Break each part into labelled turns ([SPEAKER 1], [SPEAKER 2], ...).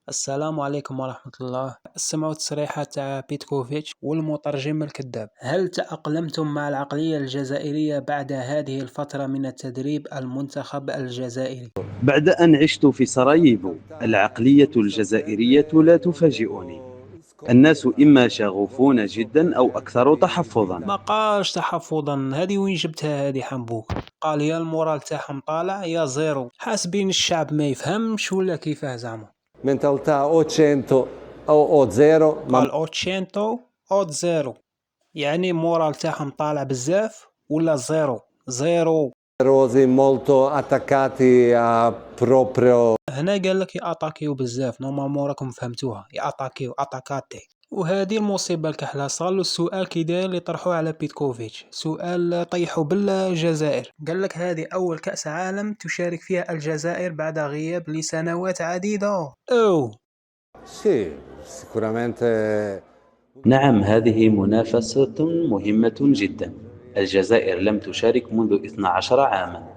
[SPEAKER 1] السلام عليكم ورحمة الله. استمعوا التصريحات تاع بيتكوفيتش والمترجم الكذاب. هل تأقلمتم مع العقلية الجزائرية بعد هذه الفترة من التدريب المنتخب الجزائري؟
[SPEAKER 2] بعد أن عشت في سراييفو، العقلية الجزائرية لا تفاجئني. الناس إما شغوفون جدا أو أكثر تحفظا.
[SPEAKER 1] ما قالش تحفظا، هذه وين جبتها هذه حنبوك؟ قال يا المورال تاعهم طالع يا زيرو. حاسبين الشعب ما يفهمش ولا كيفاه زعما؟
[SPEAKER 3] Mentalità o 100 o 0.
[SPEAKER 1] قال اوتشينتو او زيرو، يعني مورال تاعهم طالع بزاف ولا زيرو زيرو.
[SPEAKER 3] Numerosi molto attaccati a proprio
[SPEAKER 1] هنا قال لك ياتاكيو بزاف، نورمالمون راكم فهمتوها، ياتاكيو اتاكاتي. وهذه المصيبه الكحله. صار له السؤال كي داير اللي طرحوه على بيتكوفيتش، سؤال طيحوا بالجزائر. قال لك هذه اول كاس عالم تشارك فيها الجزائر بعد غياب لسنوات عديده.
[SPEAKER 3] sì, sicuramente
[SPEAKER 2] نعم، هذه منافسة مهمة جدا. الجزائر لم تشارك منذ 12 عاما.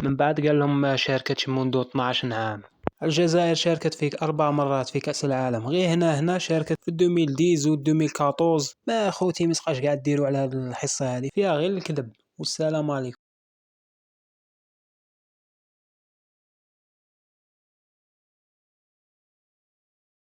[SPEAKER 1] من بعد قال لهم ما شاركتش منذ 12 عام. الجزائر شاركت في 4 مرات في كأس العالم، غير هنا شاركت في 2010 و 2014. ما خوتي مسقاش قاعد ديروا على هذه الحصة، هذه فيها غير الكذب. والسلام عليكم.